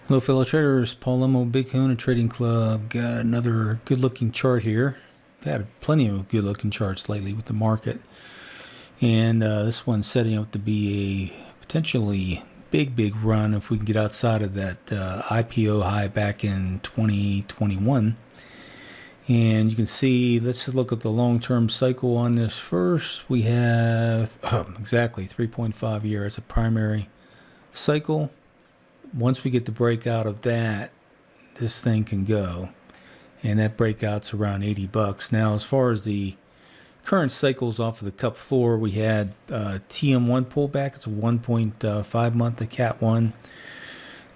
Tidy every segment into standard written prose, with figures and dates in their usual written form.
Hello fellow traders, Paul Lemo, Big Kahuna Trading Club. Got another good looking chart here. I've had plenty of good looking charts lately with the market. And this one's setting up to be a potentially big run if we can get outside of that IPO high back in 2021. And you can see, let's just look at the long-term cycle on this first. We have exactly 3.5 years as a primary cycle. Once we get the breakout of that, this thing can go, and that breakout's around 80 bucks. Now, as far as the current cycles off of the cup floor, we had TM1 pullback. It's a 1.5 month, the Cat 1.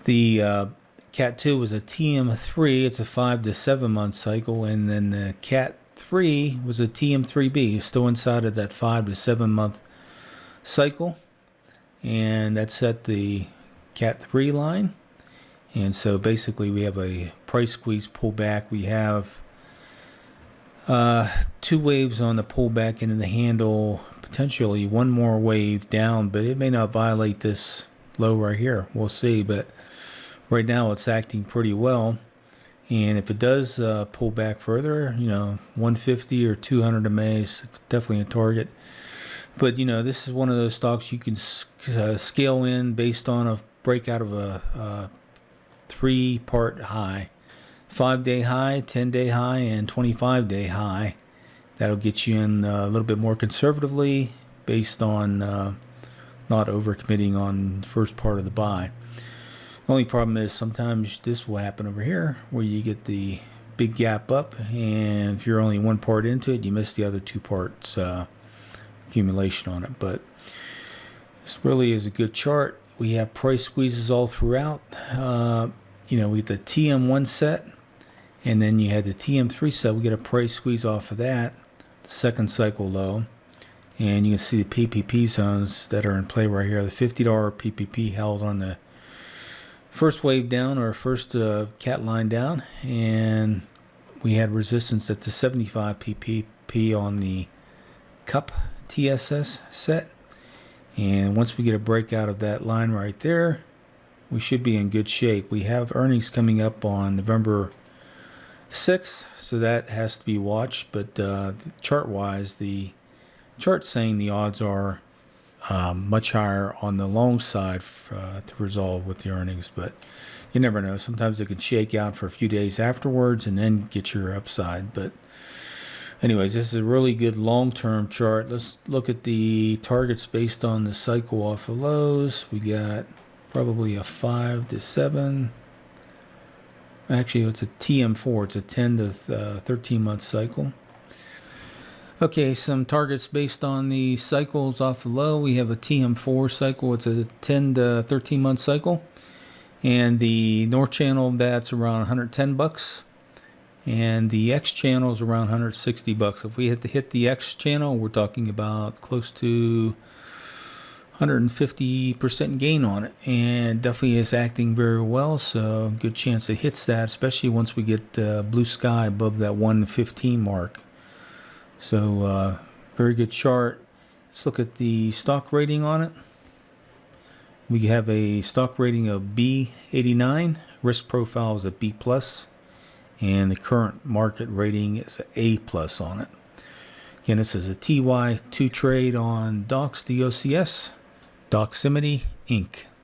The Cat 2 was a TM3. It's a 5 to 7 month cycle, and then the Cat 3 was a TM3B, still inside of that 5 to 7 month cycle, and that's at the Cat 3 line. And so basically we have a price squeeze pullback. We have two waves on the pullback into the handle, potentially one more wave down, but it may not violate this low right here. We'll see, but right now it's acting pretty well. And if it does pull back further, 150 or 200 MA is definitely a target. But this is one of those stocks you can scale in based on a breakout of a 3-part high, 5-day high, 10-day high, and 25-day high. That'll get you in a little bit more conservatively based on not overcommitting on the first part of the buy. Only problem is sometimes this will happen over here where you get the big gap up, and if you're only one part into it, you miss the other 2 parts accumulation on it. But this really is a good chart. We have price squeezes all throughout. We get the TM1 set, and then you had the TM3 set. We get a price squeeze off of that, the second cycle low. And you can see the PPP zones that are in play right here. The $50 PPP held on the first wave down, or first cat line down. And we had resistance at the 75 PPP on the cup TSS set. And once we get a breakout of that line right there, we should be in good shape. We have earnings coming up on November 6th, so that has to be watched. But chart-wise, the chart's saying the odds are much higher on the long side to resolve with the earnings. But you never know. Sometimes it can shake out for a few days afterwards and then get your upside. But anyways, this is a really good long-term chart. Let's look at the targets based on the cycle off of lows. We got probably a 5 to 7. Actually, it's a TM4. It's a 10 to 13 month cycle. Okay, some targets based on the cycles off the low. We have a TM4 cycle. It's a 10 to 13 month cycle. And the north channel, that's around 110 bucks. And the X channel is around 160 bucks. If we hit the X channel, we're talking about close to 150% gain on it, and definitely is acting very well. So good chance it hits that, especially once we get blue sky above that 115 mark. So very good chart. Let's look at the stock rating on it. We have a stock rating of B-89. Risk profile is a B+. And the current market rating is an A+ on it. Again, this is a TY-2 trade on Doximity, Inc.